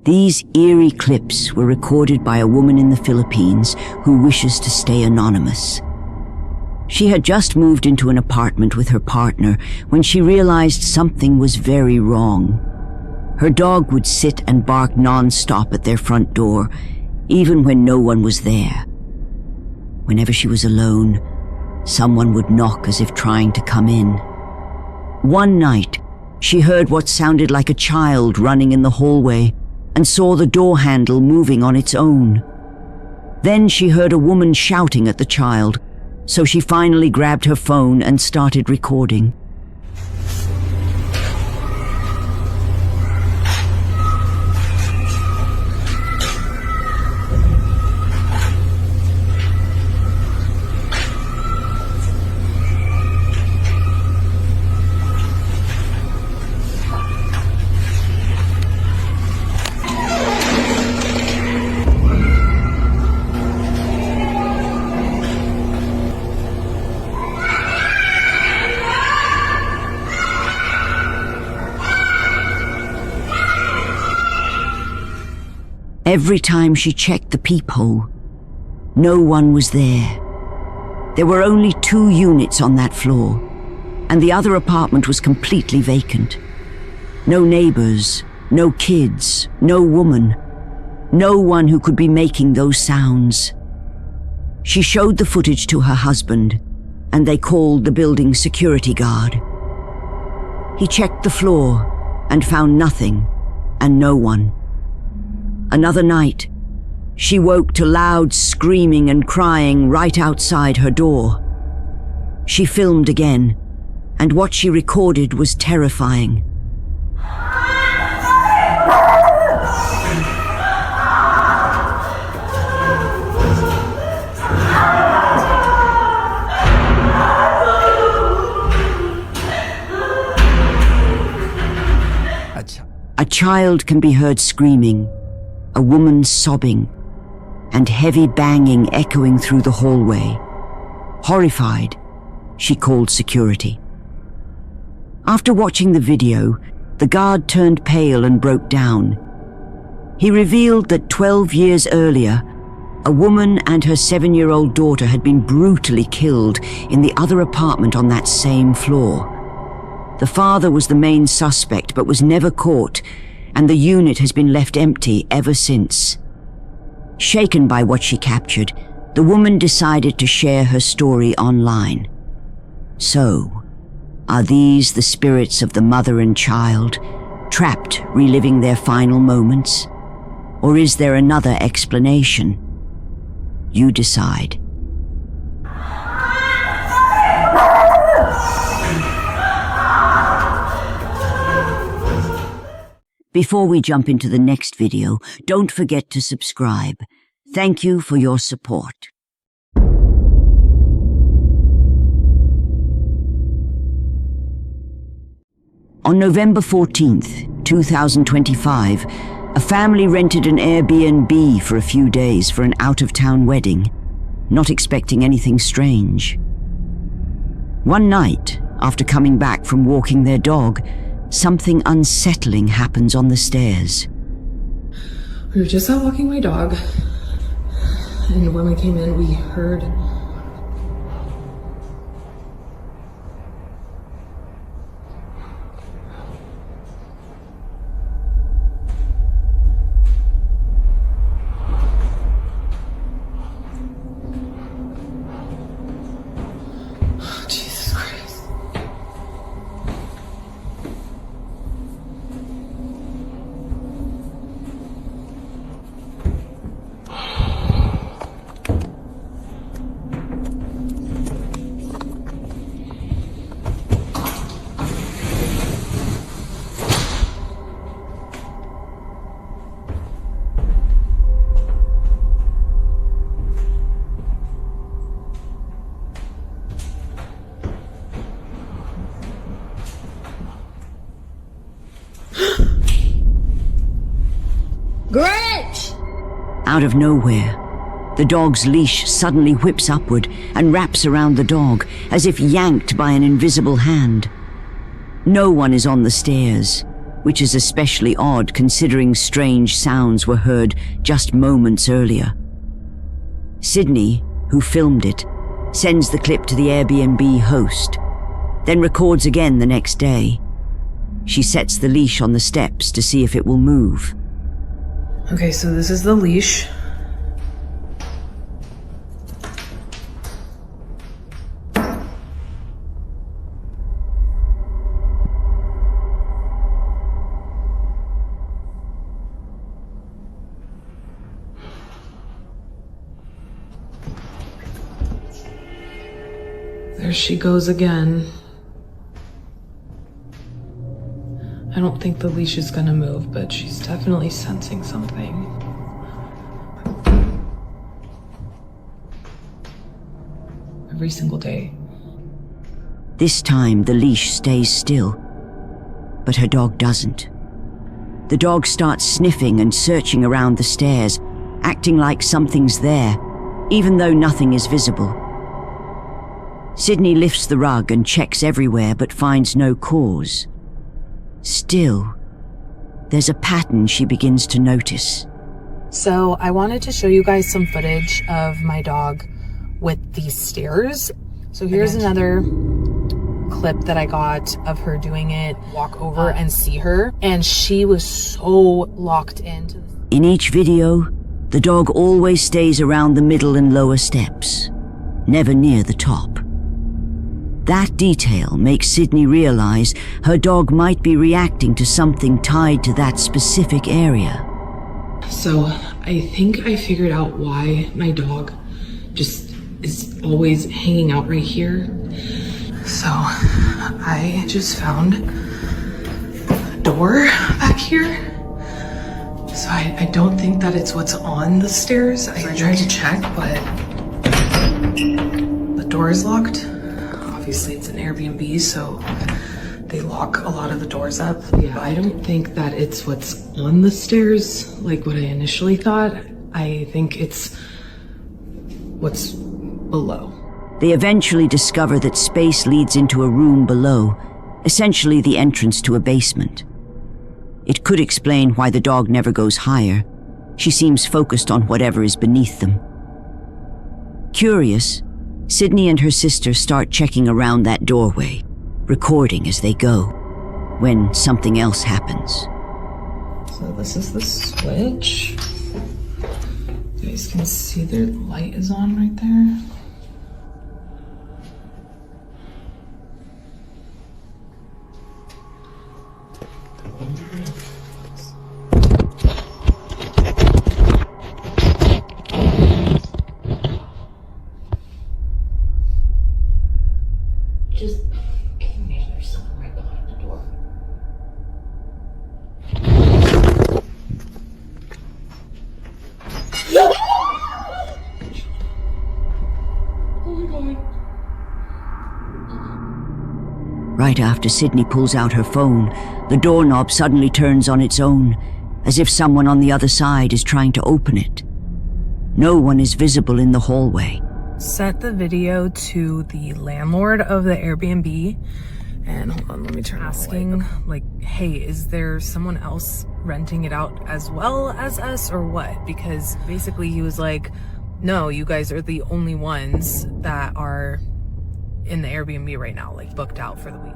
These eerie clips were recorded by a woman in the Philippines who wishes to stay anonymous. She had just moved into an apartment with her partner when she realized something was very wrong. Her dog would sit and bark non-stop at their front door, even when no one was there. Whenever she was alone, someone would knock as if trying to come in. One night, she heard what sounded like a child running in the hallway and saw the door handle moving on its own. Then she heard a woman shouting at the child, so she finally grabbed her phone and started recording. Every time she checked the peephole, no one was there. There were only 2 units on that floor, and the other apartment was completely vacant. No neighbors, no kids, no woman, no one who could be making those sounds. She showed the footage to her husband, and they called the building's security guard. He checked the floor and found nothing and no one. Another night, she woke to loud screaming and crying right outside her door. She filmed again, and what she recorded was terrifying. A child can be heard screaming, a woman sobbing, and heavy banging echoing through the hallway. Horrified, she called security. After watching the video, the guard turned pale and broke down. He revealed that 12 years earlier, a woman and her 7-year-old daughter had been brutally killed in the other apartment on that same floor. The father was the main suspect but was never caught, and the unit has been left empty ever since. Shaken by what she captured, the woman decided to share her story online. So, are these the spirits of the mother and child, trapped, reliving their final moments? Or is there another explanation? You decide. Before we jump into the next video, don't forget to subscribe. Thank you for your support. On November 14th, 2025, a family rented an Airbnb for a few days for an out-of-town wedding, not expecting anything strange. One night, after coming back from walking their dog, something unsettling happens on the stairs. We were just out walking my dog, and when we came in, we heard Jesus Christ. Out of nowhere, the dog's leash suddenly whips upward and wraps around the dog, as if yanked by an invisible hand. No one is on the stairs, which is especially odd considering strange sounds were heard just moments earlier. Sydney, who filmed it, sends the clip to the Airbnb host, then records again the next day. She sets the leash on the steps to see if it will move. Okay, so this is the leash. There she goes again. I don't think the leash is gonna move, but she's definitely sensing something. Every single day. This time the leash stays still, but her dog doesn't. The dog starts sniffing and searching around the stairs, acting like something's there, even though nothing is visible. Sydney lifts the rug and checks everywhere but finds no cause. Still, there's a pattern she begins to notice. So I wanted to show you guys some footage of my dog with these stairs. So here's another clip that I got of her doing it. Walk over and see her, and she was so locked into. In each video, the dog always stays around the middle and lower steps, never near the top. That detail makes Sydney realize her dog might be reacting to something tied to that specific area. So I think I figured out why my dog just is always hanging out right here. So I just found a door back here. So I don't think that it's what's on the stairs. I tried to check, but the door is locked. Obviously it's an Airbnb, so they lock a lot of the doors up. Yeah, I don't think that it's what's on the stairs, like what I initially thought. I think it's what's below. They eventually discover that space leads into a room below, essentially the entrance to a basement. It could explain why the dog never goes higher. She seems focused on whatever is beneath them. Curious, Sydney and her sister start checking around that doorway, recording as they go, when something else happens. So this is the switch. You guys can see the light is on right there. Just maybe there's someone right behind the door. Oh my god. Right after Sydney pulls out her phone, the doorknob suddenly turns on its own, as if someone on the other side is trying to open it. No one is visible in the hallway. Set the video to the landlord of the Airbnb, and hold on, let me turn asking like, hey, is there someone else renting it out as well as us or what? Because basically he was like, no, you guys are the only ones that are in the Airbnb right now, like booked out for the week.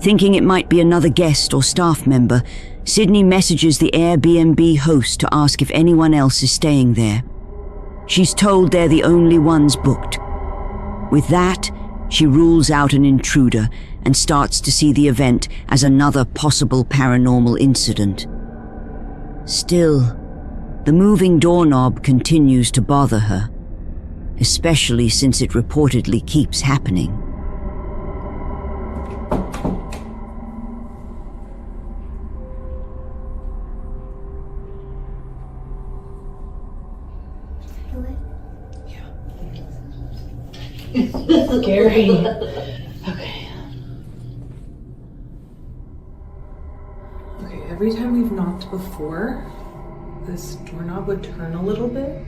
Thinking it might be another guest or staff member, Sydney messages the Airbnb host to ask if anyone else is staying there. She's told they're the only ones booked. With that, she rules out an intruder and starts to see the event as another possible paranormal incident. Still, the moving doorknob continues to bother her, especially since it reportedly keeps happening. Scary. Okay. Okay, every time we've knocked before, this doorknob would turn a little bit.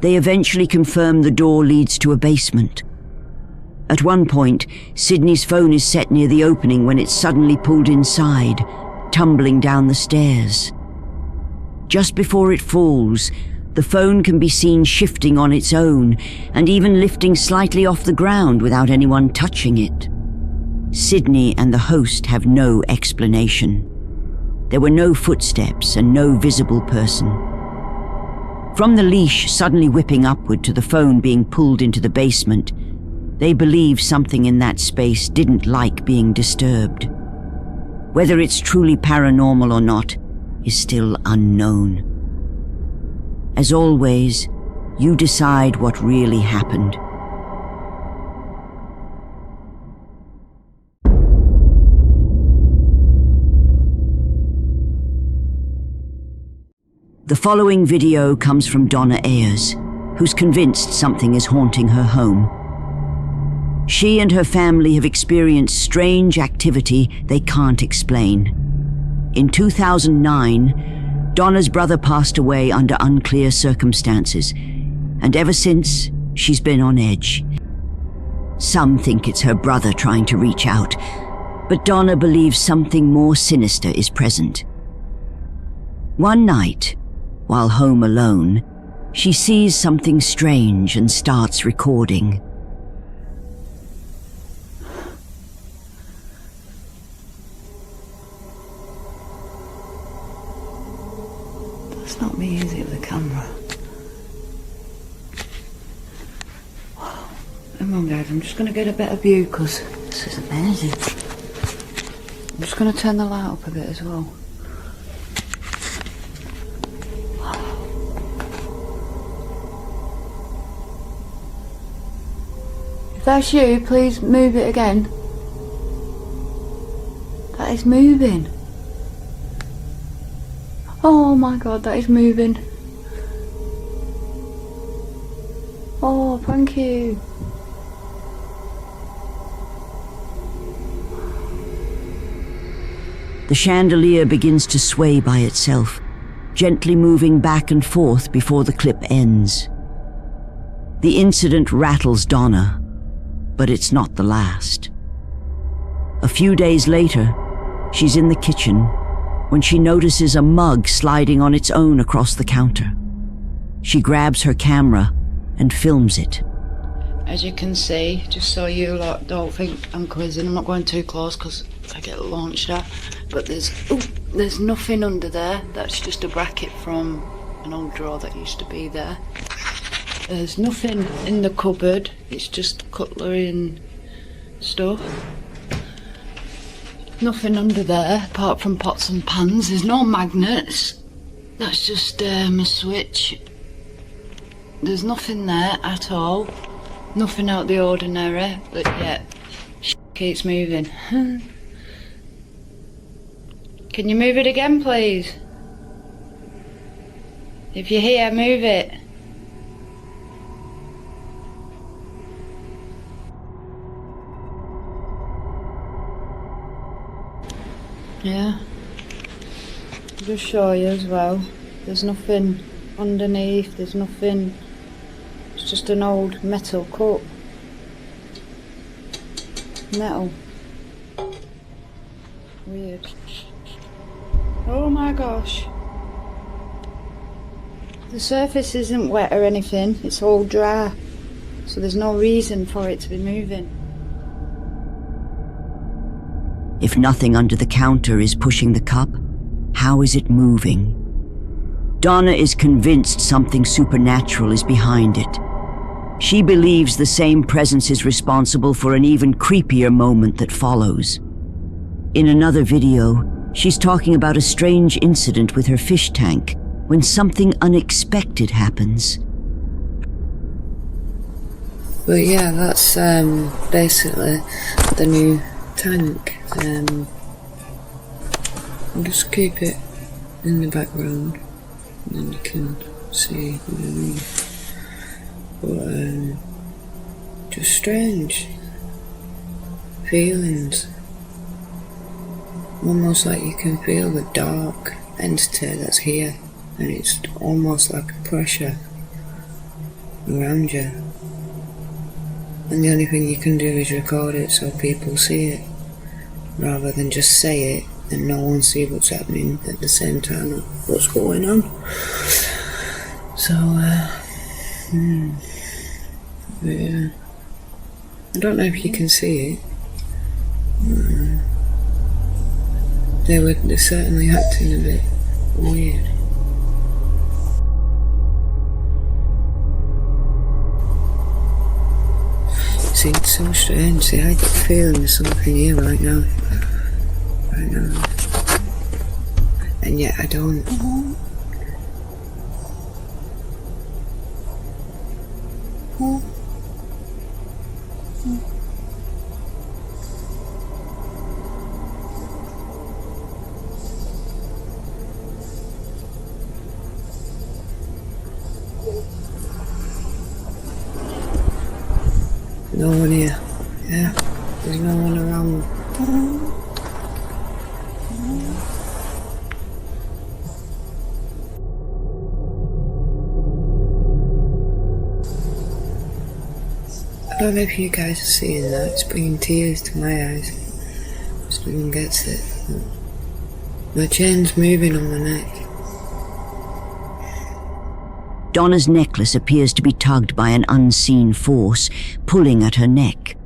They eventually confirm the door leads to a basement. At one point, Sydney's phone is set near the opening when it's suddenly pulled inside, tumbling down the stairs. Just before it falls, the phone can be seen shifting on its own and even lifting slightly off the ground without anyone touching it. Sydney and the host have no explanation. There were no footsteps and no visible person. From the leash suddenly whipping upward to the phone being pulled into the basement, they believe something in that space didn't like being disturbed. Whether it's truly paranormal or not is still unknown. As always, you decide what really happened. The following video comes from Donna Ayers, who's convinced something is haunting her home. She and her family have experienced strange activity they can't explain. In 2009, Donna's brother passed away under unclear circumstances, and ever since, she's been on edge. Some think it's her brother trying to reach out, but Donna believes something more sinister is present. One night, while home alone, she sees something strange and starts recording. That's not me, is it, with the camera? Come on, guys, I'm just going to get a better view because this is amazing. I'm just going to turn the light up a bit as well. If that's you, please move it again. That is moving. Oh my god, that is moving. Oh, thank you. The chandelier begins to sway by itself, gently moving back and forth before the clip ends. The incident rattles Donna, but it's not the last. A few days later, she's in the kitchen when she notices a mug sliding on its own across the counter. She grabs her camera and films it. As you can see, just so you lot don't think I'm quizzing, I'm not going too close because I get launched at, but there's nothing under there. That's just a bracket from an old drawer that used to be there. There's nothing in the cupboard, it's just cutlery and stuff. Nothing under there apart from pots and pans. There's no magnets. That's just a switch. There's nothing there at all. Nothing out the ordinary, but yet keeps moving. Can you move it again, please? If you're here, move it. Yeah, I'll just show you as well. There's nothing underneath, there's nothing, it's just an old metal cup. Metal. Weird. Oh my gosh. The surface isn't wet or anything, it's all dry. So there's no reason for it to be moving. If nothing under the counter is pushing the cup, how is it moving? Donna is convinced something supernatural is behind it. She believes the same presence is responsible for an even creepier moment that follows. In another video, she's talking about a strange incident with her fish tank when something unexpected happens. But yeah, that's basically the new tank. I'll just keep it in the background and then you can see underneath. But just strange. feelings. Almost like you can feel the dark entity that's here, and it's almost like a pressure around you. And the only thing you can do is record it so people see it, rather than just say it and no one see what's happening at the same time of what's going on. So, yeah. I don't know if you can see it. They're certainly acting a bit weird. See, it's so strange. See, I get the feeling there's something here right now. Right now. And yet I don't. No one here. Yeah, there's no one around. I don't know if you guys are seeing that. It's bringing tears to my eyes. Just no one gets it. My chain's moving on my neck. Donna's necklace appears to be tugged by an unseen force, pulling at her neck.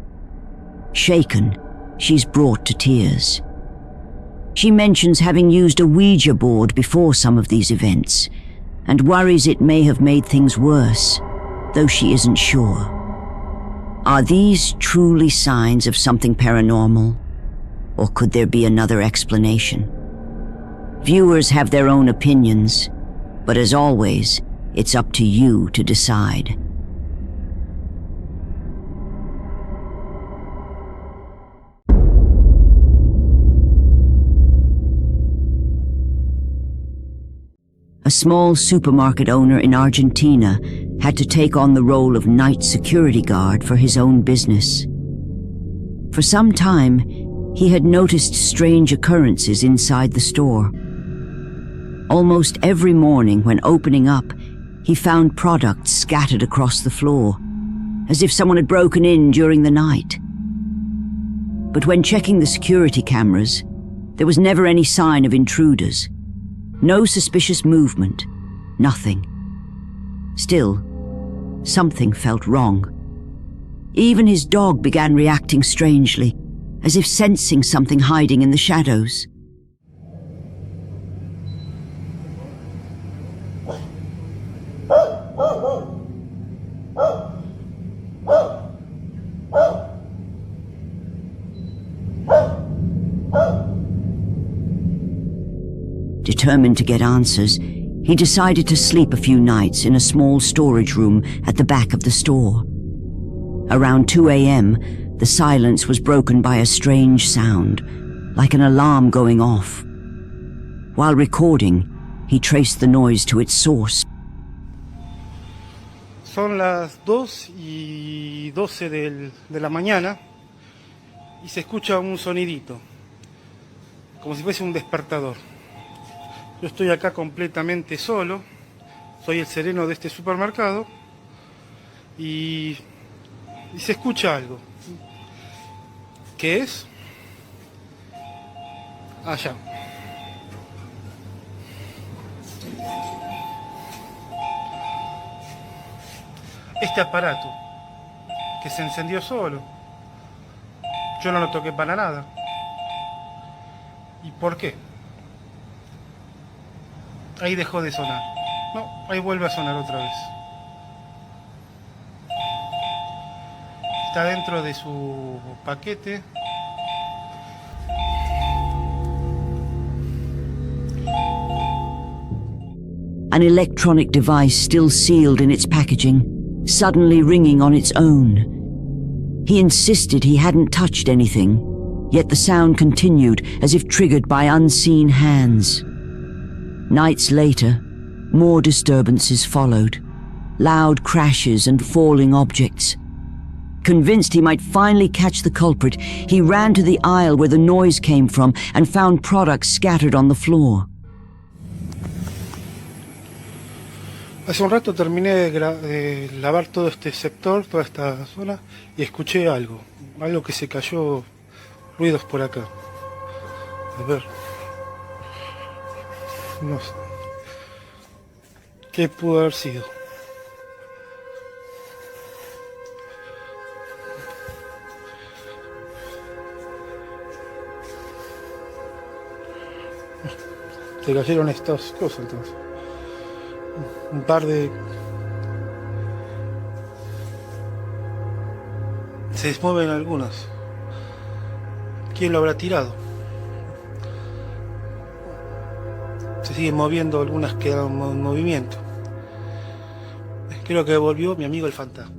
Shaken, she's brought to tears. She mentions having used a Ouija board before some of these events, and worries it may have made things worse, though she isn't sure. Are these truly signs of something paranormal, or could there be another explanation? Viewers have their own opinions, but as always, it's up to you to decide. A small supermarket owner in Argentina had to take on the role of night security guard for his own business. For some time, he had noticed strange occurrences inside the store. Almost every morning when opening up, he found products scattered across the floor, as if someone had broken in during the night. But when checking the security cameras, there was never any sign of intruders. No suspicious movement, nothing. Still, something felt wrong. Even his dog began reacting strangely, as if sensing something hiding in the shadows. Determined to get answers, he decided to sleep a few nights in a small storage room at the back of the store. Around 2 a.m., the silence was broken by a strange sound, like an alarm going off. While recording, he traced the noise to its source. Son las 2:12 de la mañana y se escucha un sonidito, como si fuese un despertador. Yo estoy acá completamente solo, soy el sereno de este supermercado y se escucha algo. ¿Qué es? Allá. Este aparato que se encendió solo, yo no lo toqué para nada. ¿Y por qué? Ahí dejó de sonar. No, ahí vuelve a sonar otra vez. Está dentro de su paquete. An electronic device still sealed in its packaging, suddenly ringing on its own. He insisted he hadn't touched anything, yet the sound continued as if triggered by unseen hands. Nights later, more disturbances followed, loud crashes and falling objects. Convinced he might finally catch the culprit, he ran to the aisle where the noise came from and found products scattered on the floor. Hace un rato terminé de lavar todo este sector, toda esta zona, y escuché algo que se cayó, ruidos por acá. A ver. No sé. ¿Qué pudo haber sido? Se cayeron estas cosas entonces. Un par de... Se desmueven algunas. ¿Quién lo habrá tirado? Se siguen moviendo, algunas quedan en movimiento. Creo que volvió mi amigo el fantasma.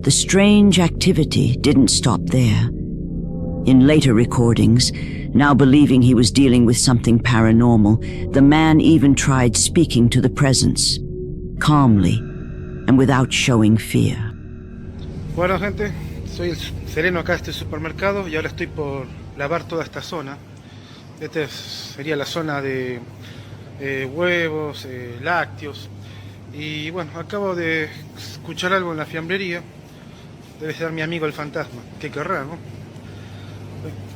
The strange activity didn't stop there. In later recordings, now believing he was dealing with something paranormal, the man even tried speaking to the presence, calmly and without showing fear. Bueno, gente, soy el sereno acá de este supermercado y ahora estoy por lavar toda esta zona. Esta sería la zona de huevos, lácteos. Y bueno, acabo de escuchar algo en la fiambrería. Debe ser mi amigo el fantasma. ¿Qué querrá, no?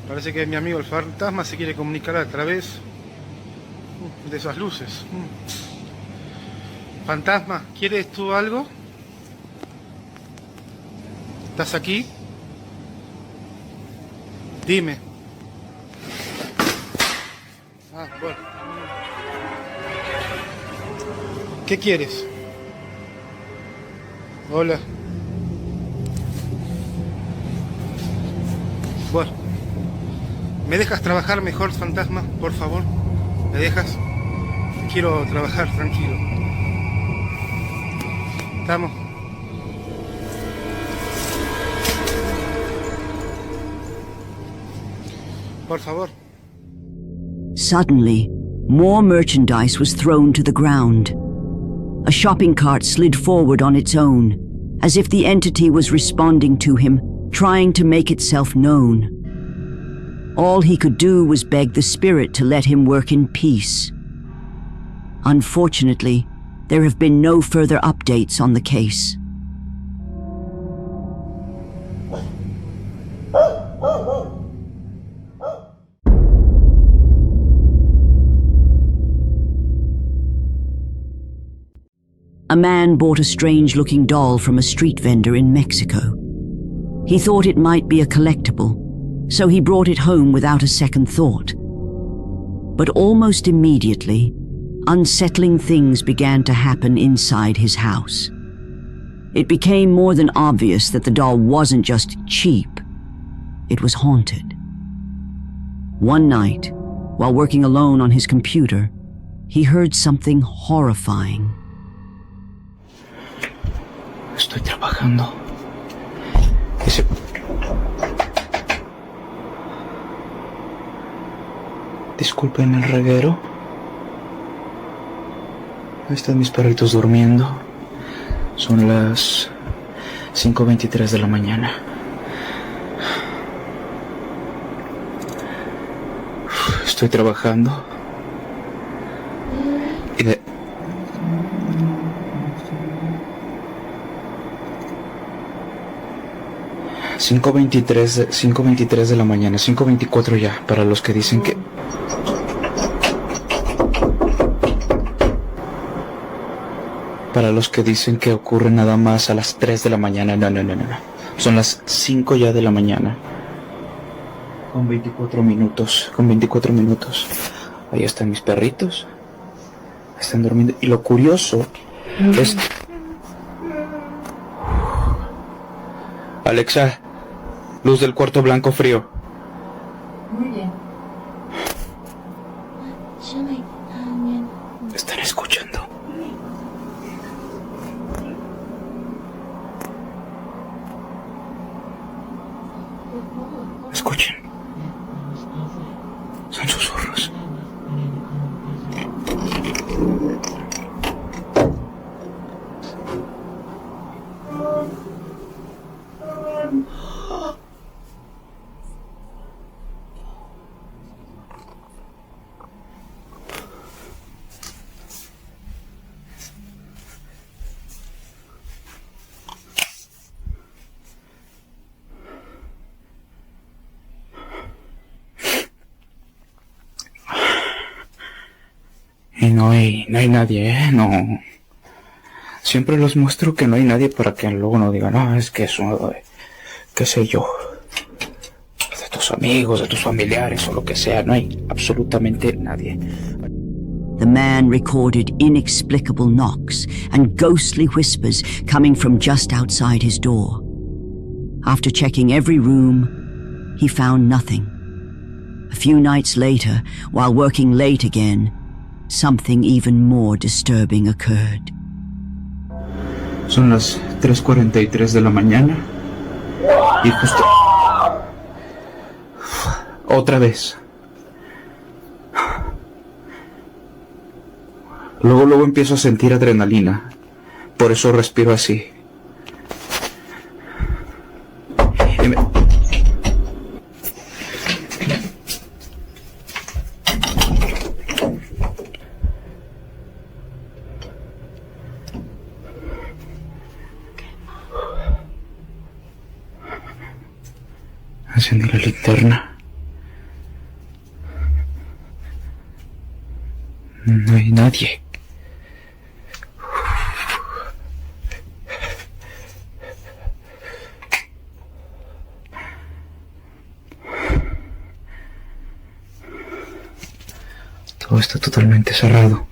Parece que mi amigo el fantasma se quiere comunicar a través de esas luces. Fantasma, ¿quieres tú algo? ¿Estás aquí? Dime. Ah, bueno. ¿Qué quieres? Hola. Bueno. ¿Me dejas trabajar mejor, fantasma? Por favor. ¿Me dejas? Quiero trabajar tranquilo. ¿Estamos? Por favor. Suddenly, more merchandise was thrown to the ground. A shopping cart slid forward on its own, as if the entity was responding to him, trying to make itself known. All he could do was beg the spirit to let him work in peace. Unfortunately, there have been no further updates on the case. A man bought a strange-looking doll from a street vendor in Mexico. He thought it might be a collectible, so he brought it home without a second thought. But almost immediately, unsettling things began to happen inside his house. It became more than obvious that the doll wasn't just cheap, it was haunted. One night, while working alone on his computer, he heard something horrifying. Estoy trabajando. Disculpen el reguero. Ahí están mis perritos durmiendo. Son las 5:23 de la mañana. Estoy trabajando. Y de... Cinco veintitrés de la mañana, 5:24 ya, para los que dicen que... Para los que dicen que ocurre nada más a las 3 de la mañana, no. Son las 5 ya de la mañana. Con 24 minutos. Ahí están mis perritos. Están durmiendo. Y lo curioso es... Alexa, luz del cuarto blanco frío. Muy bien. Están escuchando. Escuchen. Son susurros. no hay nadie, no. Siempre los muestro que no hay nadie para que luego no digan, no, es que eso, qué sé yo, de tus amigos, de tus familiares o lo que sea, no hay absolutamente nadie. The man recorded inexplicable knocks and ghostly whispers coming from just outside his door. After checking every room, he found nothing. A few nights later, while working late again, something even more disturbing occurred. Son las 3:43 de la mañana y justo... Otra vez. Luego empiezo a sentir adrenalina. Por eso respiro así. Encendí la linterna. No hay nadie. Todo está totalmente cerrado.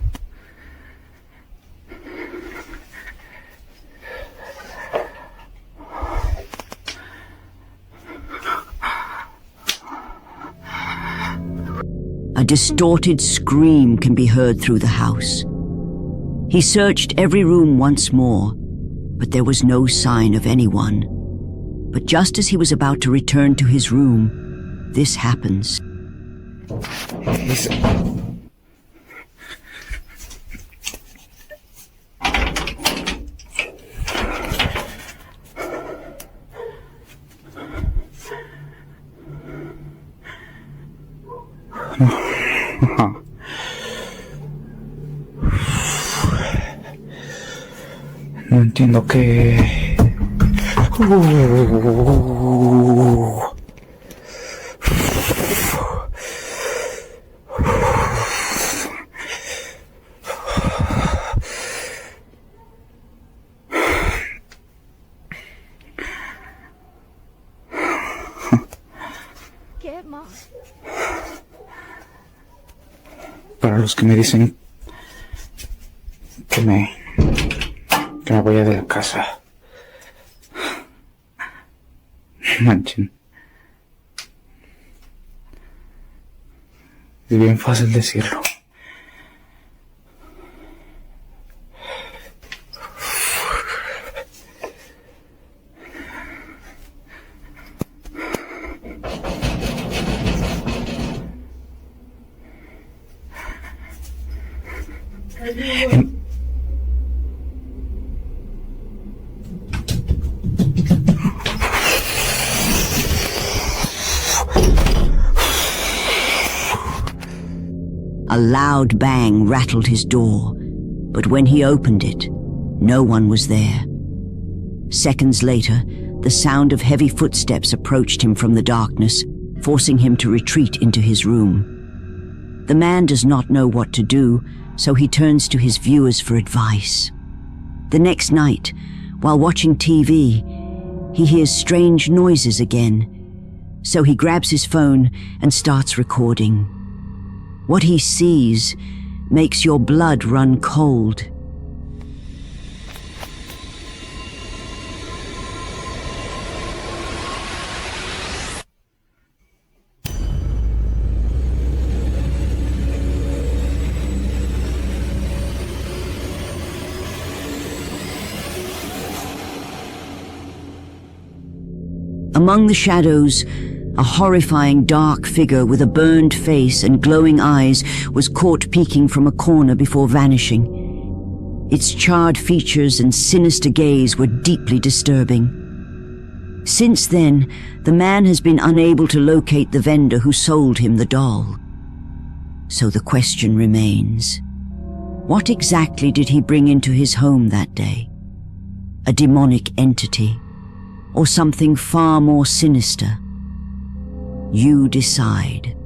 A distorted scream can be heard through the house. He searched every room once more, but there was no sign of anyone. But just as he was about to return to his room, this happens. No entiendo qué... Para los que me dicen que me vaya de la casa. Manchen. Es bien fácil decirlo. A loud bang rattled his door, but when he opened it, no one was there. Seconds later, the sound of heavy footsteps approached him from the darkness, forcing him to retreat into his room. The man does not know what to do, so he turns to his viewers for advice. The next night, while watching TV, he hears strange noises again, so he grabs his phone and starts recording. What he sees makes your blood run cold. Among the shadows, a horrifying dark figure with a burned face and glowing eyes was caught peeking from a corner before vanishing. Its charred features and sinister gaze were deeply disturbing. Since then, the man has been unable to locate the vendor who sold him the doll. So the question remains, what exactly did he bring into his home that day? A demonic entity, or something far more sinister? You decide.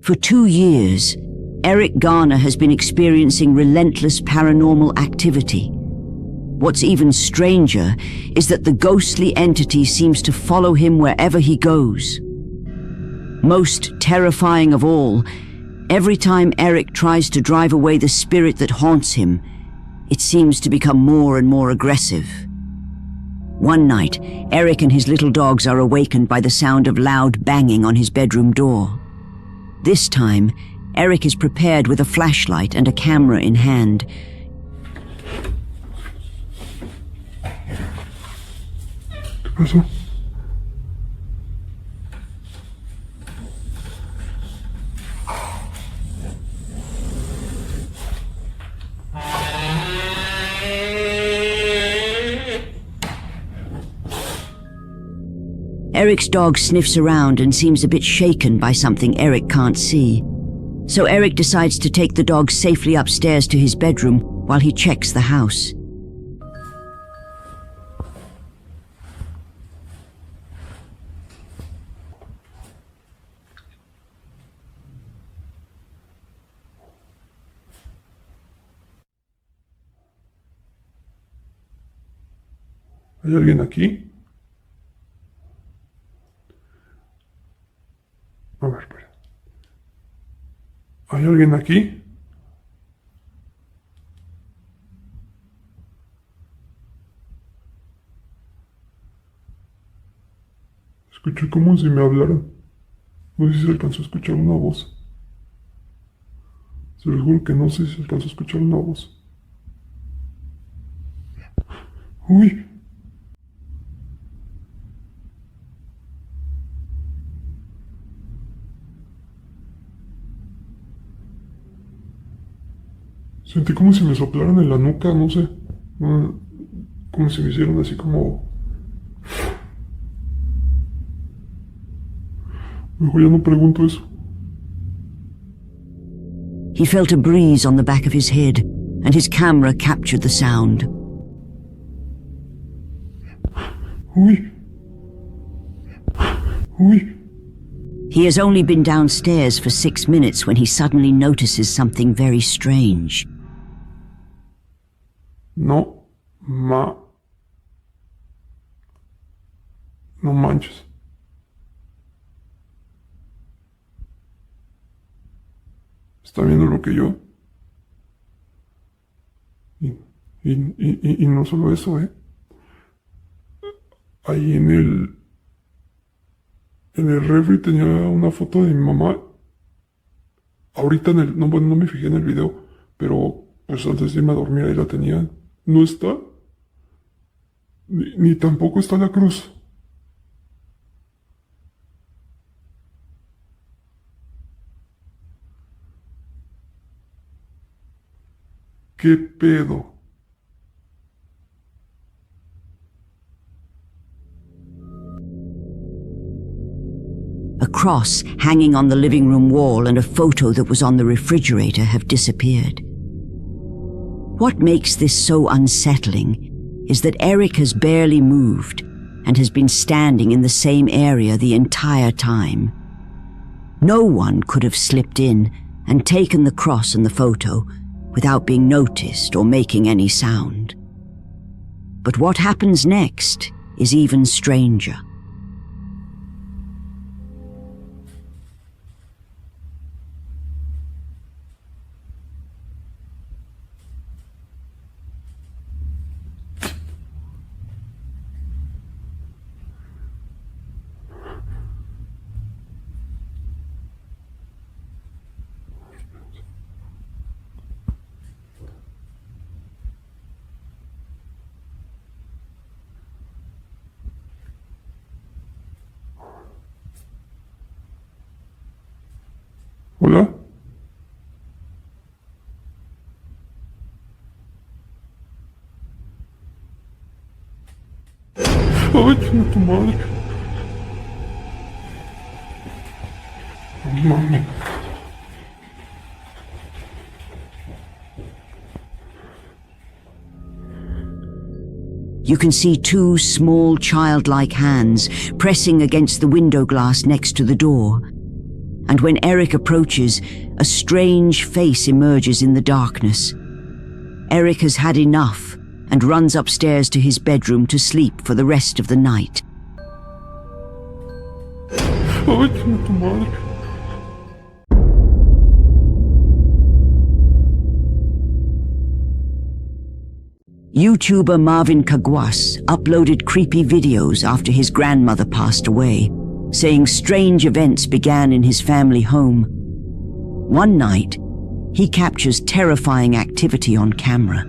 For 2 years, Eric Garner has been experiencing relentless paranormal activity. What's even stranger is that the ghostly entity seems to follow him wherever he goes. Most terrifying of all, every time Eric tries to drive away the spirit that haunts him, it seems to become more and more aggressive. One night, Eric and his little dogs are awakened by the sound of loud banging on his bedroom door. This time, Eric is prepared with a flashlight and a camera in hand. ¿Qué pasó? Eric's dog sniffs around and seems a bit shaken by something Eric can't see. So Eric decides to take the dog safely upstairs to his bedroom while he checks the house. ¿Hay alguien aquí? A ver, espera. ¿Hay alguien aquí? Escuché como si me hablaran. No sé si se alcanzó a escuchar una voz. Se los juro que no sé si se alcanzó a escuchar una voz. ¡Uy! Sentí como si me soplaran en la nuca, no sé. Como si me hicieran así como... Mejor ya no pregunto eso. He felt a breeze on the back of his head, and his camera captured the sound. Uy. Uy. He has only been downstairs for 6 minutes when he suddenly notices something very strange. No manches. ¿Está viendo lo que yo? Y no solo eso, Ahí en el refri tenía una foto de mi mamá. Ahorita no, bueno, no me fijé en el video, pero pues antes de irme a dormir ahí la tenía. No está. Ni tampoco está la cruz. ¿Qué pedo? A cross hanging on the living room wall and a photo that was on the refrigerator have disappeared. What makes this so unsettling is that Eric has barely moved and has been standing in the same area the entire time. No one could have slipped in and taken the cross and the photo without being noticed or making any sound. But what happens next is even stranger. ¿Hola? Ay, chinga tu madre. No mames. You can see 2 small childlike hands pressing against the window glass next to the door. and when Eric approaches, a strange face emerges in the darkness. Eric has had enough and runs upstairs to his bedroom to sleep for the rest of the night. Ay, chinga tu madre. YouTuber Marvin Caguas uploaded creepy videos after his grandmother passed away, saying strange events began in his family home. One night, he captures terrifying activity on camera.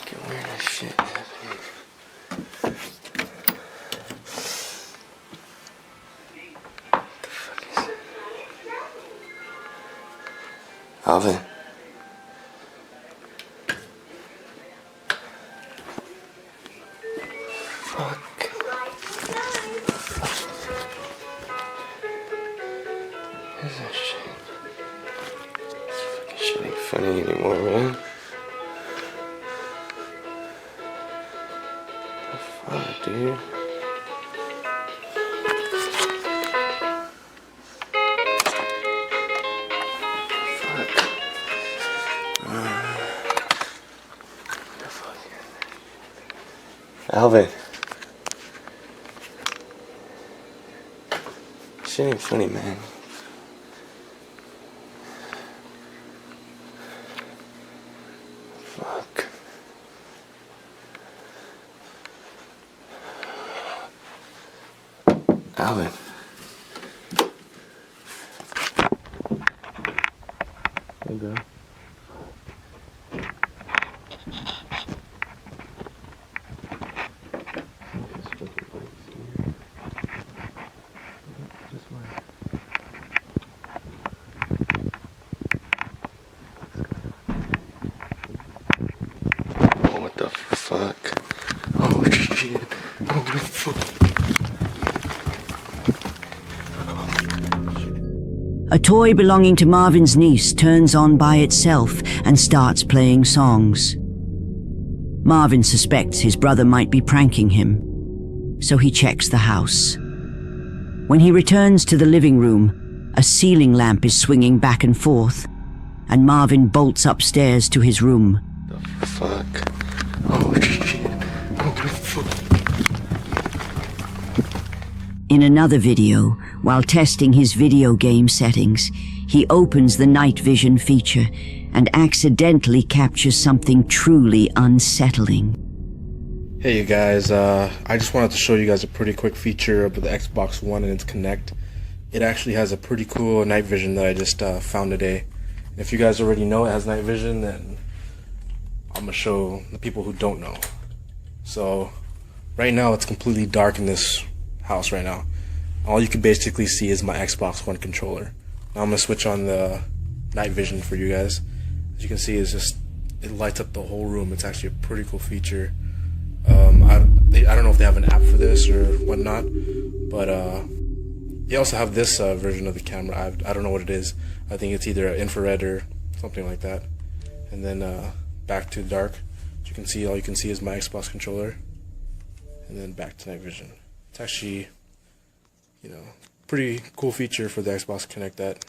Get weird as shit happening. What the fuck is it? Alvin. Fuck. What is that shit? This fucking shit ain't funny anymore, man. The fuck, dude? Fuck. The fuck? Alvin. Shit ain't funny, man. Fuck. Alvin. Hey, bro. Oh, what the fuck? Oh, shit. Oh, the fuck? A toy belonging to Marvin's niece turns on by itself and starts playing songs. Marvin suspects his brother might be pranking him, so he checks the house. When he returns to the living room, a ceiling lamp is swinging back and forth, and Marvin bolts upstairs to his room. The fuck? Oh, shit. Oh, the fuck? In another video, while testing his video game settings, he opens the night vision feature and accidentally captures something truly unsettling. Hey you guys, I just wanted to show you guys a pretty quick feature of the Xbox One and its Kinect. It actually has a pretty cool night vision that I just found today. And if you guys already know it has night vision, then I'm gonna show the people who don't know. So right now it's completely dark in this house right now. All you can basically see is my Xbox One controller. Now I'm gonna switch on the night vision for you guys. As you can see, it's just, it lights up the whole room. It's actually a pretty cool feature. I don't know if they have an app for this or whatnot, but they also have this version of the camera. I don't know what it is. I think it's either infrared or something like that. And then back to dark. As you can see, all you can see is my Xbox controller. And then back to night vision. It's actually, you know, pretty cool feature for the Xbox Kinect that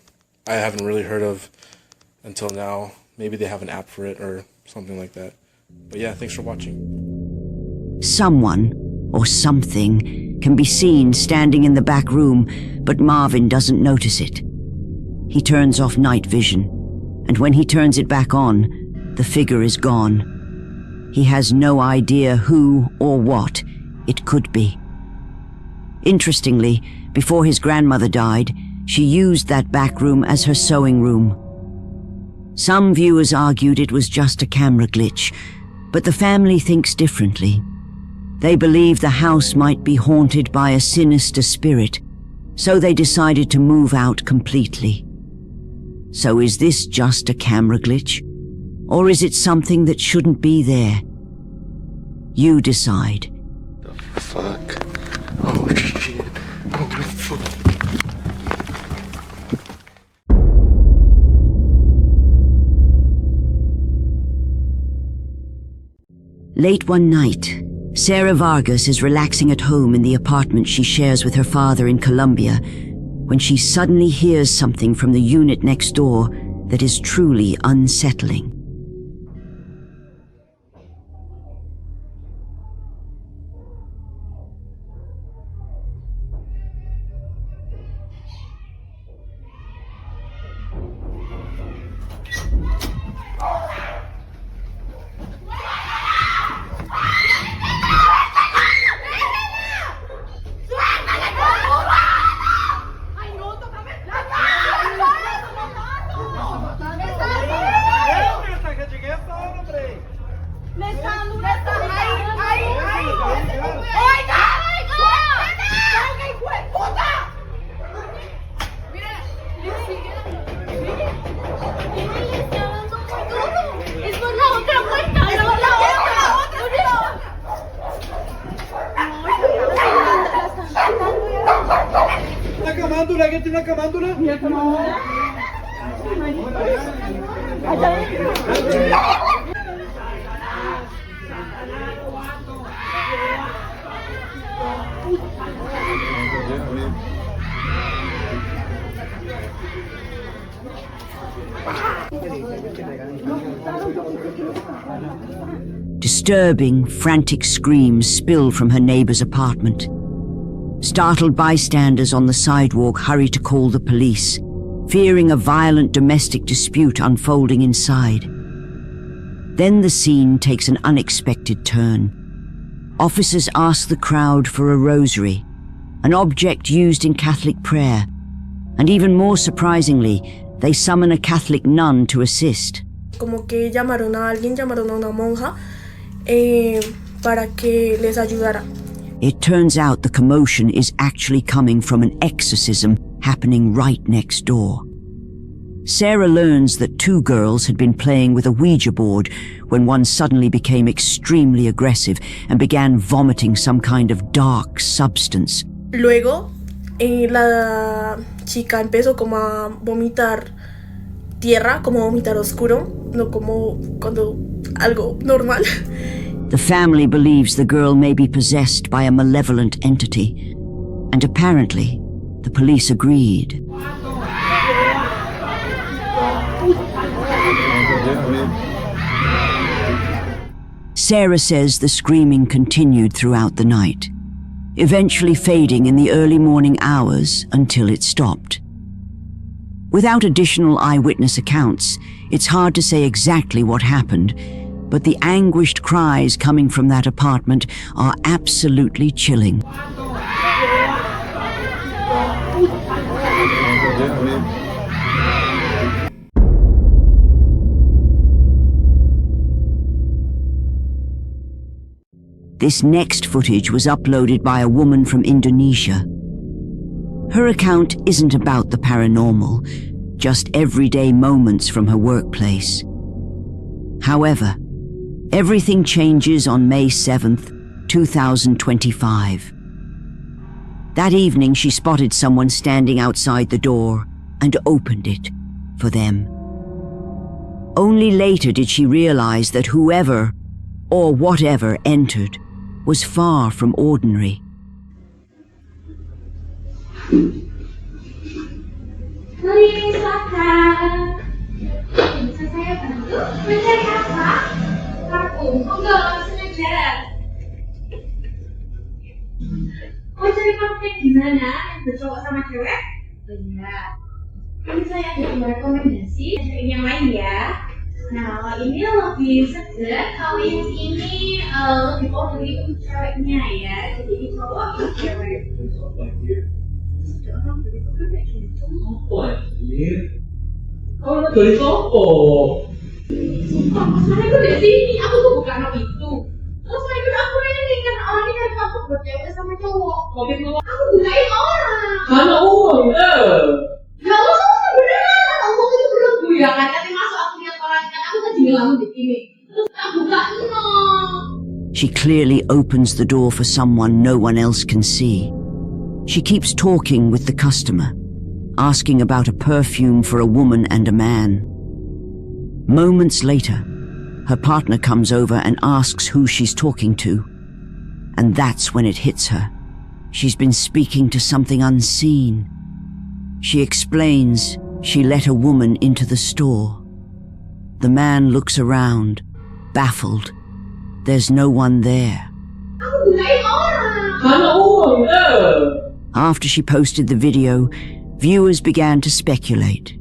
I haven't really heard of until now. Maybe they have an app for it or something like that. But yeah, thanks for watching. Someone, or something, can be seen standing in the back room, but Marvin doesn't notice it. He turns off night vision, and when he turns it back on, the figure is gone. He has no idea who or what it could be. Interestingly, before his grandmother died, she used that back room as her sewing room. Some viewers argued it was just a camera glitch, but the family thinks differently. They believe the house might be haunted by a sinister spirit, so they decided to move out completely. So is this just a camera glitch? Or is it something that shouldn't be there? You decide. The fuck? Oh, shit. Oh, the fuck? Late one night, Sarah Vargas is relaxing at home in the apartment she shares with her father in Colombia when she suddenly hears something from the unit next door that is truly unsettling. Disturbing, frantic screams spill from her neighbor's apartment. Startled bystanders on the sidewalk hurry to call the police, fearing a violent domestic dispute unfolding inside. Then the scene takes an unexpected turn. Officers ask the crowd for a rosary, an object used in Catholic prayer, and even more surprisingly, they summon a Catholic nun to assist. Como que llamaron a alguien, llamaron a una monja para que les ayudara. It turns out the commotion is actually coming from an exorcism happening right next door. Sarah learns that two girls had been playing with a Ouija board when one suddenly became extremely aggressive and began vomiting some kind of dark substance. Luego, la chica empezó como a vomitar tierra, como vomitar oscuro, no como cuando algo normal. The family believes the girl may be possessed by a malevolent entity, and apparently, the police agreed. Sarah says the screaming continued throughout the night, eventually fading in the early morning hours until it stopped. Without additional eyewitness accounts, it's hard to say exactly what happened, but the anguished cries coming from that apartment are absolutely chilling. This next footage was uploaded by a woman from Indonesia. Her account isn't about the paranormal, just everyday moments from her workplace. However, everything changes on May 7th, 2025. That evening, she spotted someone standing outside the door and opened it for them. Only later did she realize that whoever or whatever entered was far from ordinary. Oh, cari konten gimana? Yang bercowok sama cewek? Iya. Ini saya ada dua rekomendasi yang lain ya. Nah, kalau ini lebih segar, kalau yang ini lebih untuk ceweknya ya. Jadi cowok atau cewek? Orang dari itu kayak gitu. Apa ya? Kalau dari sopo? Sumpah, masalahnya gue dari sini. Aku tuh bukan itu. Terus mereka aku ini karena orangnya dari kampung buat cewek sama cowok. Aku bukain orang. Karena uang ya. Ya Allah, kamu beneran. Uang itu belum ya kan? Nanti masuk aku lihat orang kan aku kan jadi lama di sini. Terus aku bukain no. She clearly opens the door for someone no one else can see. She keeps talking with the customer, asking about a perfume for a woman and a man. Moments later, her partner comes over and asks who she's talking to. and that's when it hits her. She's been speaking to something unseen. She explains she let a woman into the store. The man looks around, baffled. There's no one there. After she posted the video, viewers began to speculate.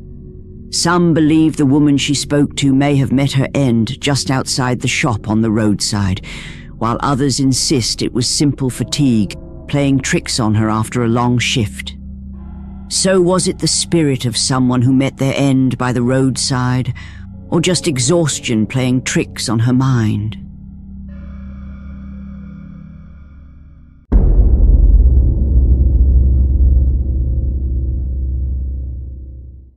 Some believe the woman she spoke to may have met her end just outside the shop on the roadside, while others insist it was simple fatigue, playing tricks on her after a long shift. So was it the spirit of someone who met their end by the roadside, or just exhaustion playing tricks on her mind?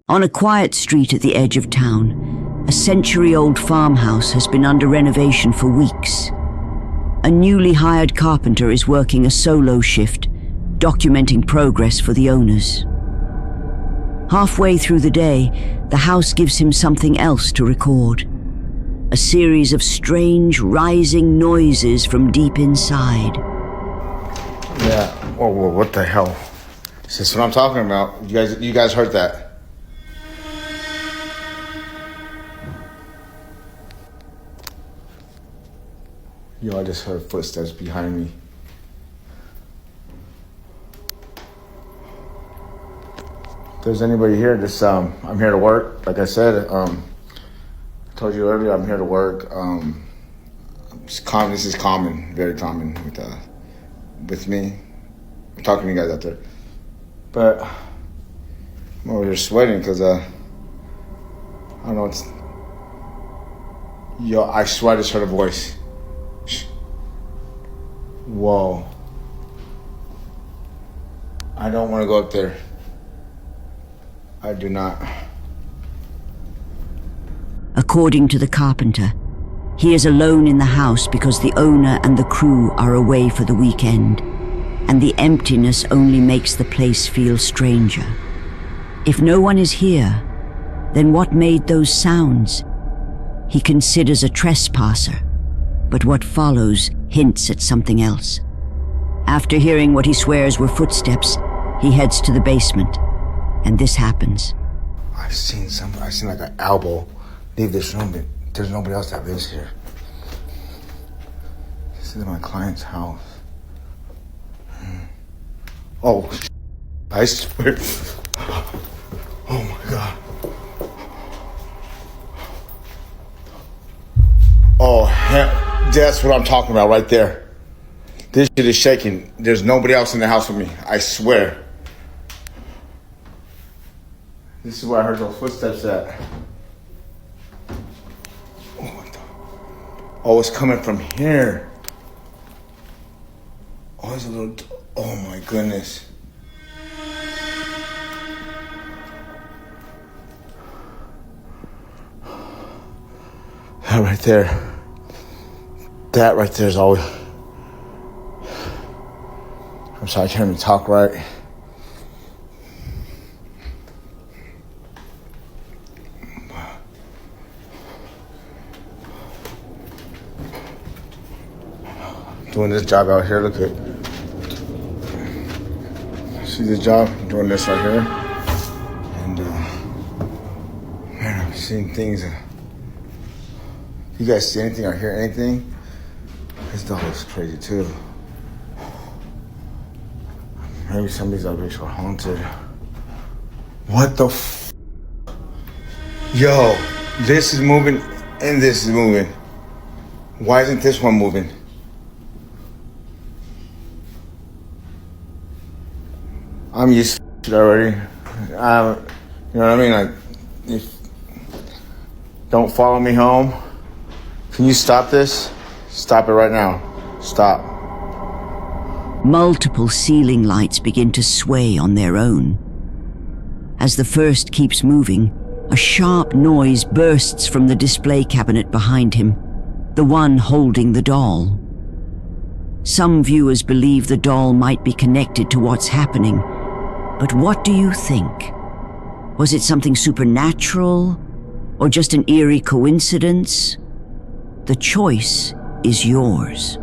On a quiet street at the edge of town, a century-old farmhouse has been under renovation for weeks. A newly hired carpenter is working a solo shift, documenting progress for the owners. Halfway through the day, the house gives him something else to record. A series of strange, rising noises from deep inside. Yeah, whoa, what the hell? This is what I'm talking about. You guys heard that? Yo, I just heard footsteps behind me. If there's anybody here, I'm here to work. Like I said, I told you earlier, I'm here to work. This is common, very common with me. I'm talking to you guys out there. But I'm over here sweating because, I don't know, I swear I just heard a voice. Whoa. I don't want to go up there. I do not. According to the carpenter, he is alone in the house because the owner and the crew are away for the weekend, and the emptiness only makes the place feel stranger. If no one is here, then what made those sounds? He considers a trespasser, but what follows hints at something else. After hearing what he swears were footsteps, he heads to the basement, and this happens. I've seen like an elbow leave this room, but there's nobody else that lives here. This is my client's house. Oh, I swear. Oh my God. Oh, hell. That's what I'm talking about right there. This shit is shaking. There's nobody else in the house with me. I swear. This is where I heard those footsteps at. Oh, it's coming from here. Oh, it's a little... Oh my goodness. That right there. That right there is always... I'm sorry, I can't even talk right. Doing this job out here, look at... See this job? I'm doing this right here. And, man, I'm seeing things. You guys see anything or hear anything? This dog looks crazy too. Maybe somebody's out there haunted. What the f? Yo, this is moving and this is moving. Why isn't this one moving? I'm used to it already. You know what I mean? Like, if don't follow me home. Can you stop this? Stop it right now. Stop. Multiple ceiling lights begin to sway on their own. As the first keeps moving, a sharp noise bursts from the display cabinet behind him, the one holding the doll. Some viewers believe the doll might be connected to what's happening, but what do you think? Was it something supernatural, or just an eerie coincidence? The choice is yours.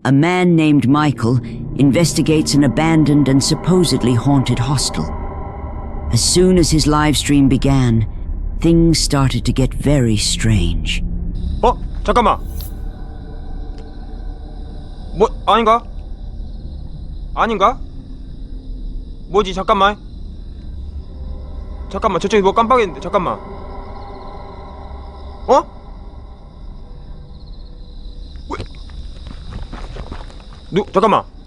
a man named Michael investigates an abandoned and supposedly haunted hostel. As soon as his live stream began, things started to get very strange. 잠깐만. 아닌가? 아닌가? 뭐지? 잠깐만, 저쪽에 뭐 깜빡했는데. 잠깐만.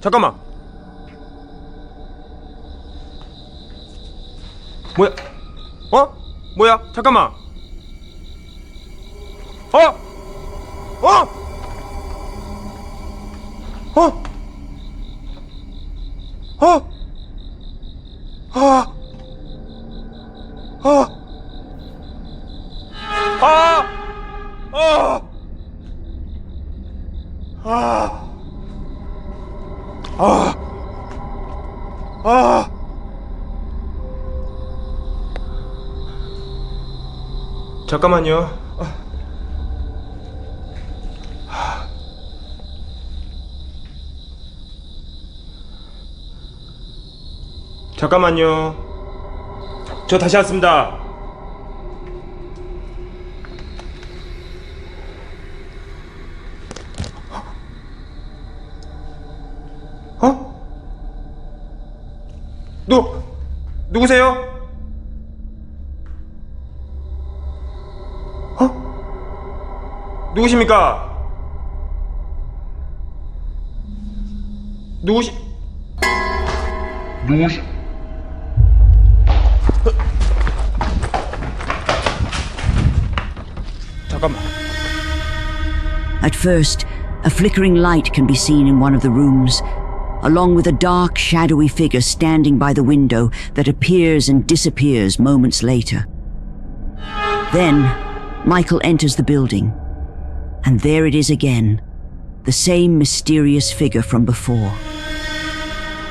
잠깐만. 뭐야? 잠깐만. 잠깐만요. 잠깐만요. 저 다시 왔습니다. 누구세요? 누구십니까? 잠깐만. At first, a flickering light can be seen in one of the rooms, along with a dark, shadowy figure standing by the window that appears and disappears moments later. Then, Michael enters the building, and there it is again, the same mysterious figure from before.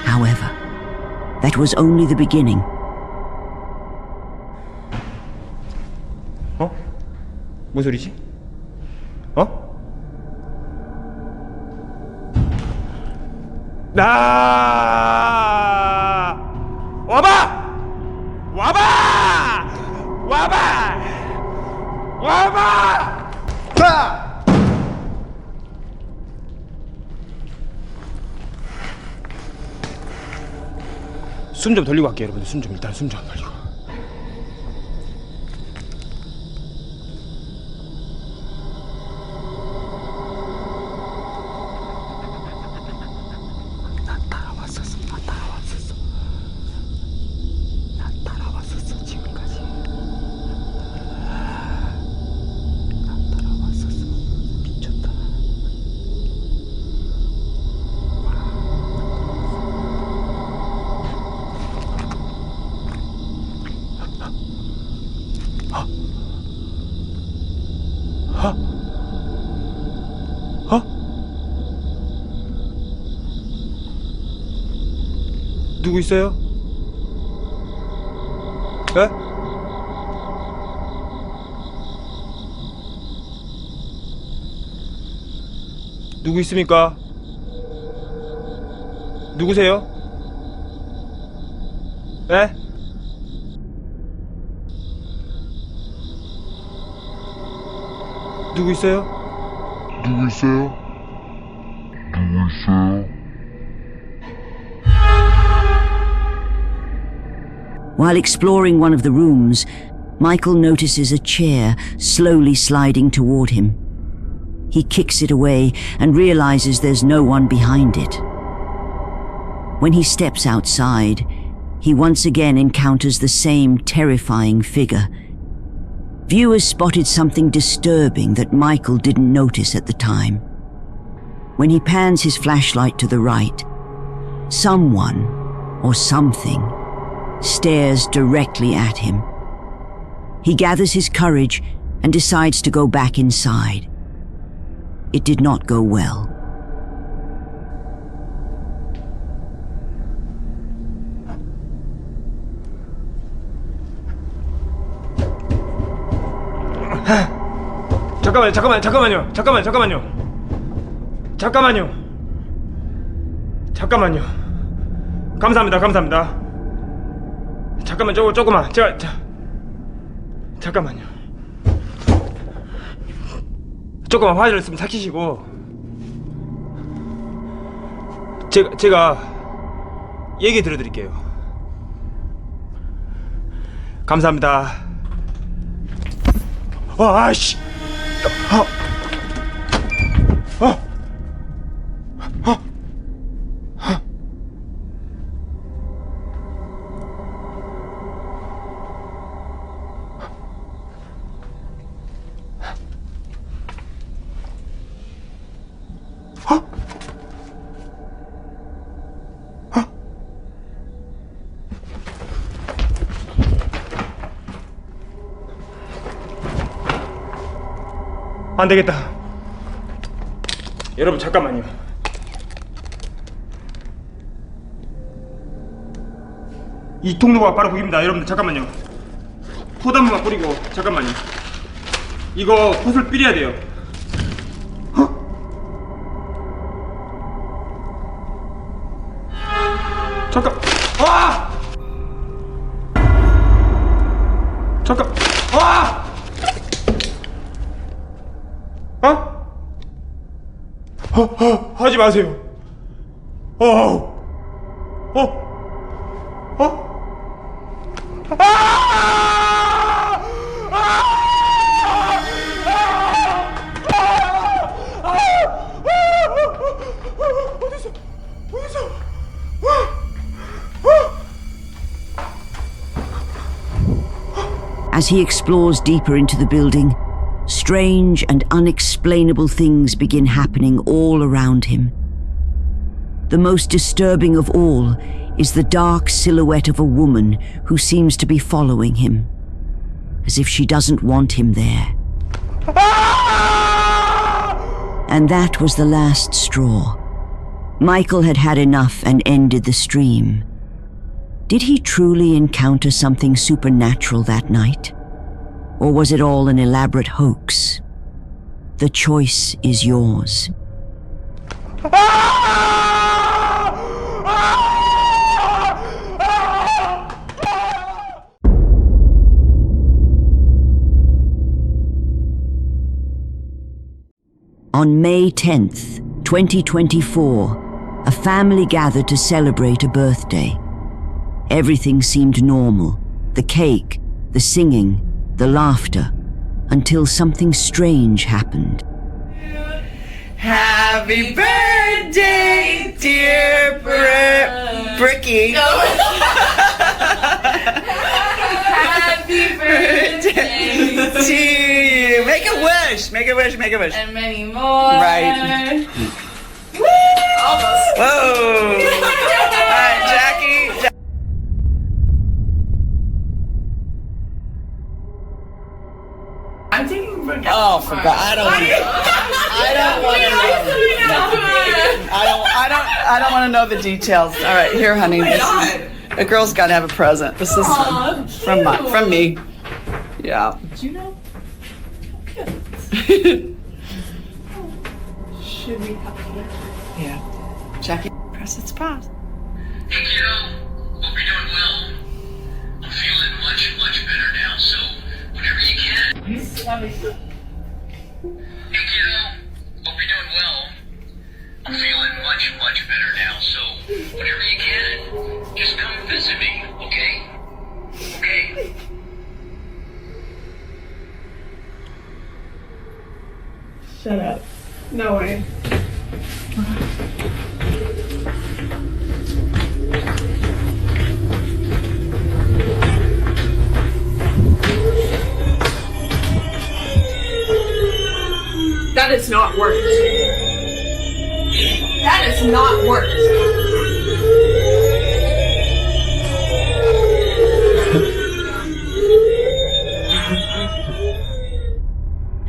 However, that was only the beginning. 뭔 소리지? 와봐! 숨 좀 돌리고 갈게요, 여러분들. 일단 숨 좀 돌리고. 나 따라왔었어, 지금까지. 나 따라왔었어. 미쳤다. 누구 있어요? 에? 누구 있습니까? 누구세요? 에? 누구 있어요? While exploring one of the rooms, Michael notices a chair slowly sliding toward him. He kicks it away and realizes there's no one behind it. When he steps outside, he once again encounters the same terrifying figure. Viewers spotted something disturbing that Michael didn't notice at the time. When he pans his flashlight to the right, someone or something stares directly at him. He gathers his courage and decides to go back inside. It did not go well. 잠깐만요. 잠깐만요. 감사합니다. 감사합니다. 잠깐만 조금만. 잠깐만요. 조금만 화를 좀 삭히시고 제가 얘기 들어드릴게요. 감사합니다. 아씨. 안 되겠다. 여러분 잠깐만요. 이 통로가 바로 거기입니다. 여러분들 잠깐만요. 콧 한 번만 뿌리고 잠깐만요. 이거 콧을 삐려야 돼요. 잠깐. 아! 잠깐. 아! 하지 마세요. As he explores deeper into the building, strange and unexplainable things begin happening all around him. The most disturbing of all is the dark silhouette of a woman who seems to be following him, as if she doesn't want him there. And that was the last straw. Michael had had enough and ended the stream. Did he truly encounter something supernatural that night? Or was it all an elaborate hoax? The choice is yours. On May 10th, 2024, a family gathered to celebrate a birthday. Everything seemed normal. The cake, the singing, the laughter, until something strange happened. Happy birthday, dear Bricky. Happy birthday to you. Make a wish. Make a wish. Make a wish. And many more. Right. Woo! Almost. Whoa. All right, Jackie. I'm taking for Oh, forgot. I don't want to know. I don't want to know the details. All right, here, honey. A girl's got to have a present. This is from me. Yeah. Did you know? Should we help you? Yeah. Jackie, press its pause. Hey kiddo, hope you're doing well. I'm feeling much better now, so whenever you can. Hey kiddo, hope you're doing well. I'm feeling much better now, so whenever you can, just come visit me, okay? Okay. Shut up. No way. That is not worked. That is not worked.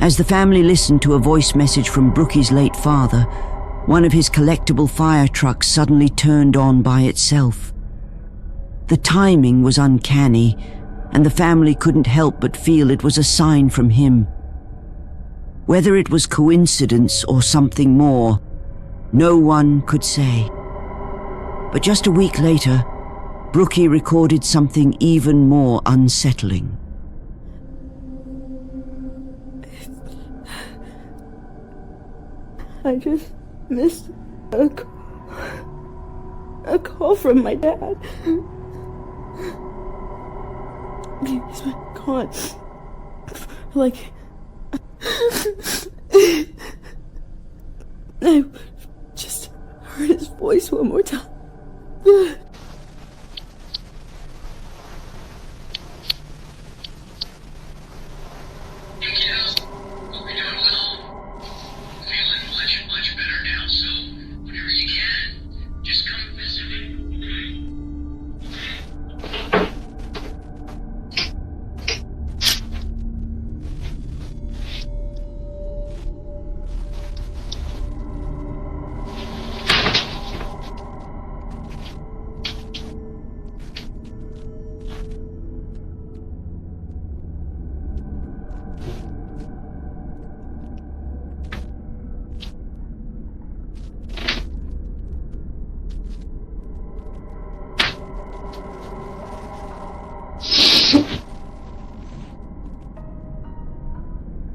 As the family listened to a voice message from Brookie's late father, one of his collectible fire trucks suddenly turned on by itself. The timing was uncanny, and the family couldn't help but feel it was a sign from him. Whether it was coincidence or something more, no one could say. But just a week later, Brookie recorded something even more unsettling. I just missed a call from my dad. He's been gone. Like, I just heard his voice one more time.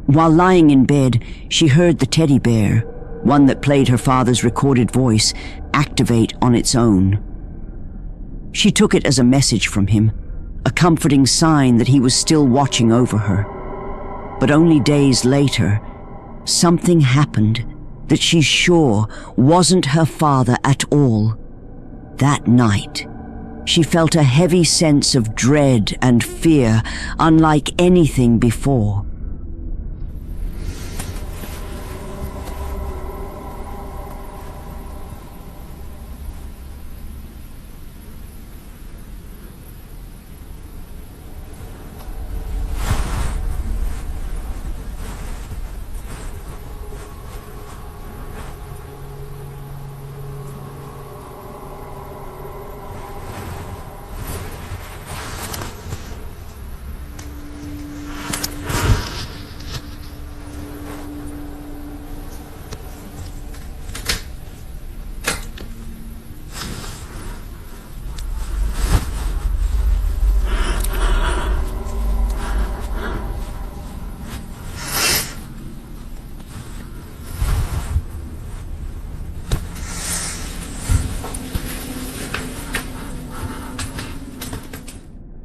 While lying in bed, she heard the teddy bear, one that played her father's recorded voice, activate on its own. She took it as a message from him, a comforting sign that he was still watching over her. But only days later, something happened that she's sure wasn't her father at all. That night, she felt a heavy sense of dread and fear unlike anything before.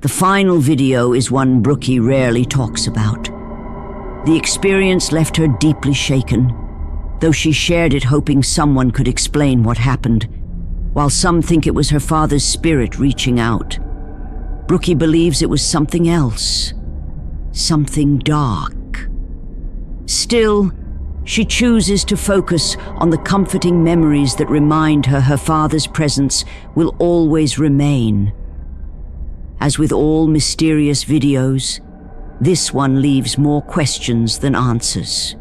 The final video is one Brookie rarely talks about. The experience left her deeply shaken, though she shared it hoping someone could explain what happened, while some think it was her father's spirit reaching out. Brookie believes it was something else, something dark. Still, she chooses to focus on the comforting memories that remind her her father's presence will always remain. As with all mysterious videos, this one leaves more questions than answers.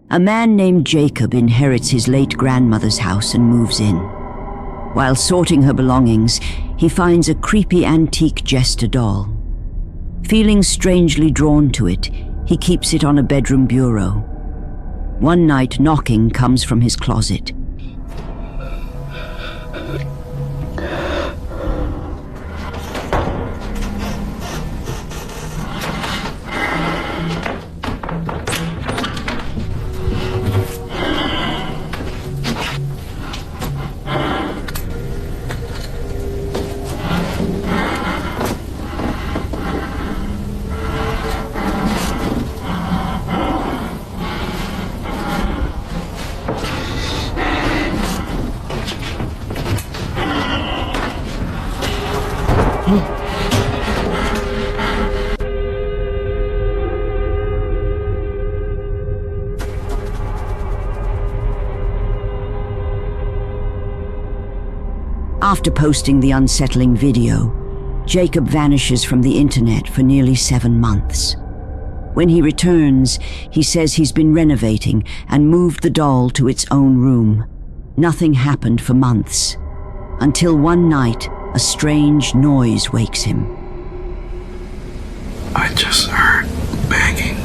A man named Jacob inherits his late grandmother's house and moves in. While sorting her belongings, he finds a creepy antique jester doll. Feeling strangely drawn to it, he keeps it on a bedroom bureau. One night, knocking comes from his closet. After posting the unsettling video, Jacob vanishes from the internet for nearly 7 months. When he returns, he says he's been renovating and moved the doll to its own room. Nothing happened for months, until one night, a strange noise wakes him. I just heard banging.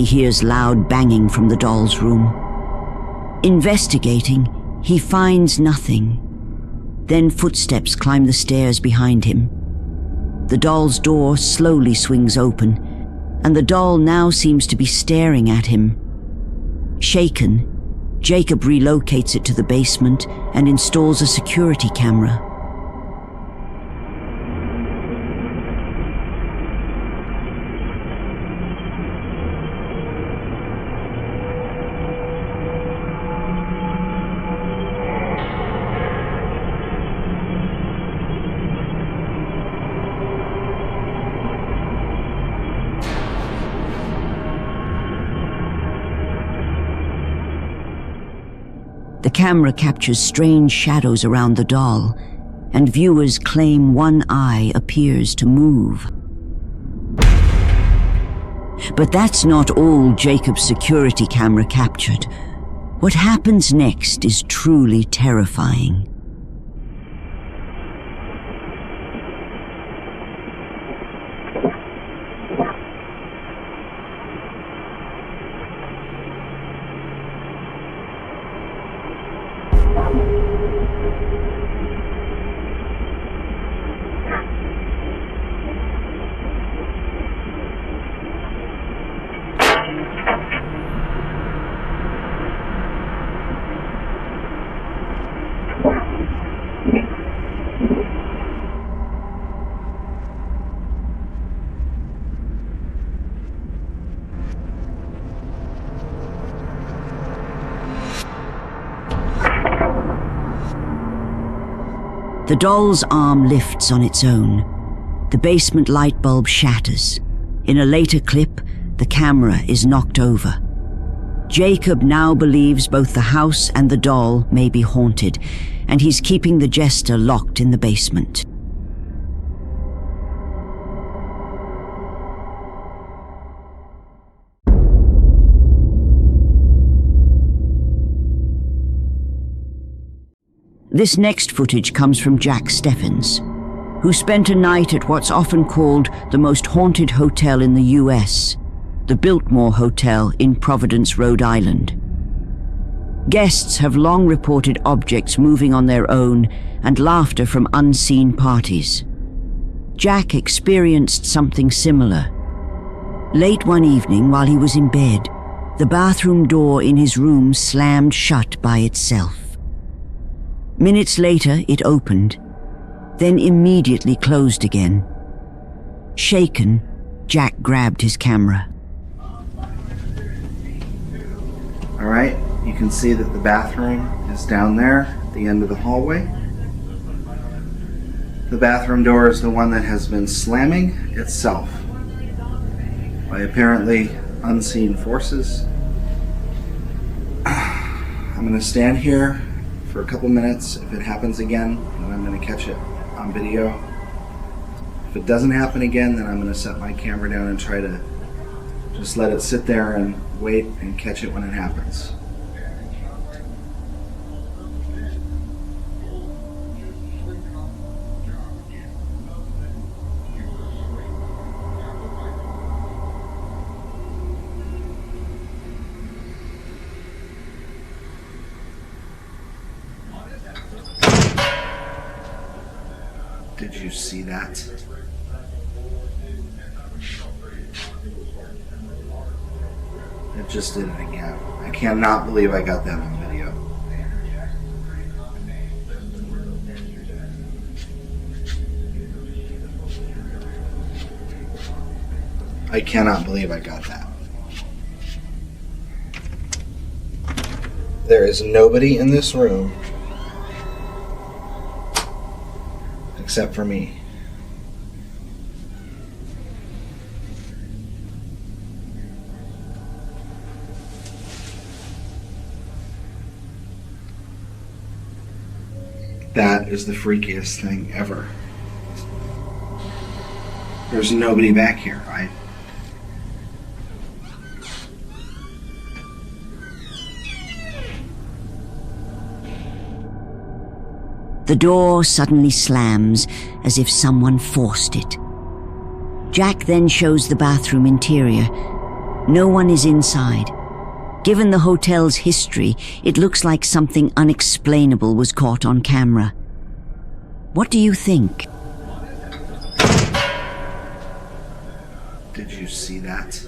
He hears loud banging from the doll's room. Investigating, he finds nothing. Then footsteps climb the stairs behind him. The doll's door slowly swings open, and the doll now seems to be staring at him. Shaken, Jacob relocates it to the basement and installs a security camera. The camera captures strange shadows around the doll, and viewers claim one eye appears to move. But that's not all Jacob's security camera captured. What happens next is truly terrifying. The doll's arm lifts on its own. The basement light bulb shatters. In a later clip, the camera is knocked over. Jacob now believes both the house and the doll may be haunted, and he's keeping the jester locked in the basement. This next footage comes from Jack Steffens, who spent a night at what's often called the most haunted hotel in the US, the Biltmore Hotel in Providence, Rhode Island. Guests have long reported objects moving on their own and laughter from unseen parties. Jack experienced something similar. Late one evening while he was in bed, the bathroom door in his room slammed shut by itself. Minutes later, it opened, then immediately closed again. Shaken, Jack grabbed his camera. All right, you can see that the bathroom is down there at the end of the hallway. The bathroom door is the one that has been slamming itself by apparently unseen forces. I'm going to stand here for a couple minutes. If it happens again, then I'm going to catch it on video. If it doesn't happen again, then I'm going to set my camera down and try to just let it sit there and wait and catch it when it happens. Did you see that? It just did it again. I cannot believe I got that on video. I cannot believe I got that. There is nobody in this room except for me. That is the freakiest thing ever. There's nobody back here. The door suddenly slams, as if someone forced it. Jack then shows the bathroom interior. No one is inside. Given the hotel's history, it looks like something unexplainable was caught on camera. What do you think? Did you see that?